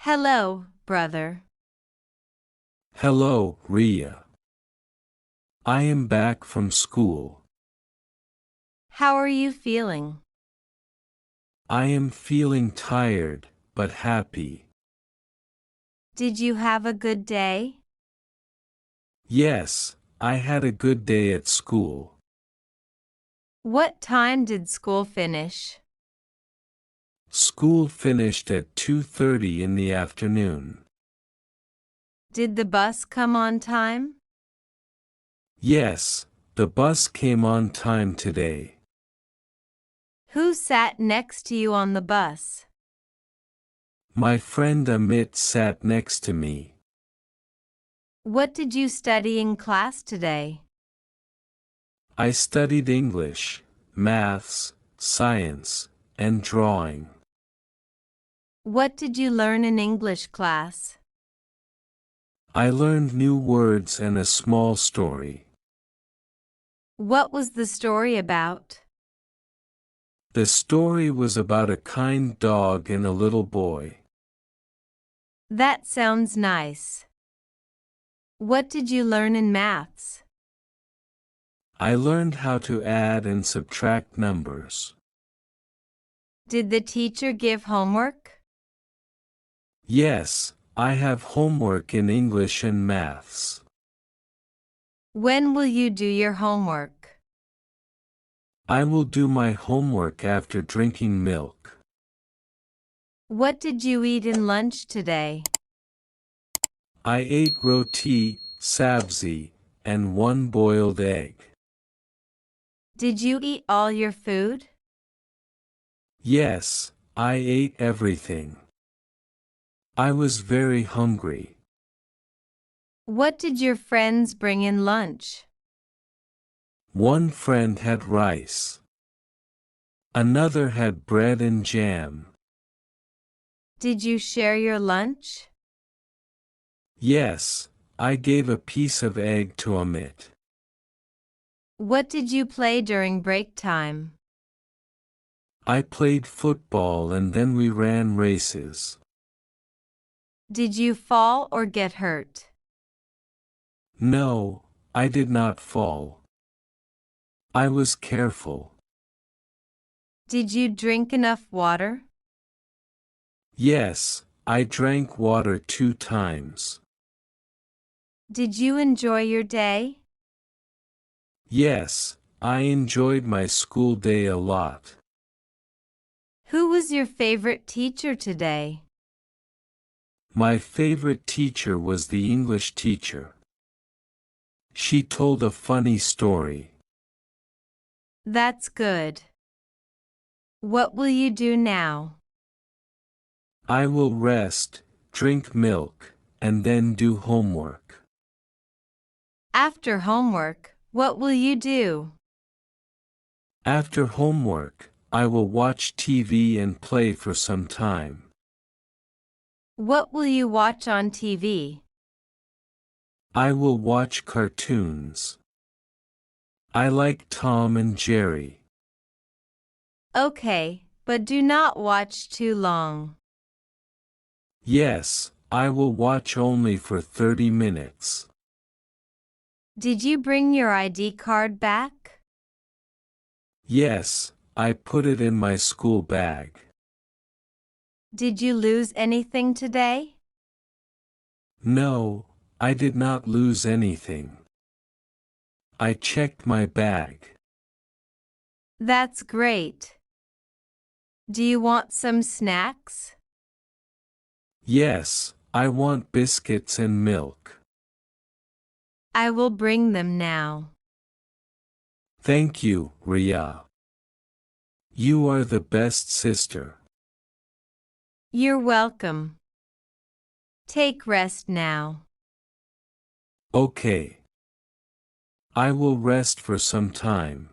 Hello, brother. Hello, Ria. I am back from school. How are you feeling? I am feeling tired, but happy. Did you have a good day? Yes, I had a good day at school. What time did school finish? School finished at 2:30 in the afternoon. Did the bus come on time? Yes, the bus came on time today. Who sat next to you on the bus? My friend Amit sat next to me. What did you study in class today? I studied English, maths, science, and drawing. What did you learn in English class? I learned new words and a small story. What was the story about? The story was about a kind dog and a little boy. That sounds nice. What did you learn in maths? I learned how to add and subtract numbers. Did the teacher give homework? Yes, I have homework in English and maths. When will you do your homework? I will do my homework after drinking milk. What did you eat in lunch today? I ate roti, sabzi, and one boiled egg. Did you eat all your food? Yes, I ate everything. I was very hungry. What did your friends bring in lunch? One friend had rice. Another had bread and jam. Did you share your lunch? Yes, I gave a piece of egg to Amit. What did you play during break time? I played football and then we ran races. Did you fall or get hurt? No, I did not fall. I was careful. Did you drink enough water? Yes, I drank water 2 times. Did you enjoy your day? Yes, I enjoyed my school day a lot. Who was your favorite teacher today? My favorite teacher was the English teacher. She told a funny story. That's good. What will you do now? I will rest, drink milk, and then do homework. After homework, what will you do? After homework, I will watch TV and play for some time. What will you watch on TV? I will watch cartoons. I like Tom and Jerry. Okay, but do not watch too long. Yes, I will watch only for 30 minutes. Did you bring your ID card back? Yes, I put it in my school bag. Did you lose anything today? No, I did not lose anything. I checked my bag. That's great. Do you want some snacks? Yes, I want biscuits and milk. I will bring them now. Thank you, Ria. You are the best sister. You're welcome. Take rest now. Okay. I will rest for some time.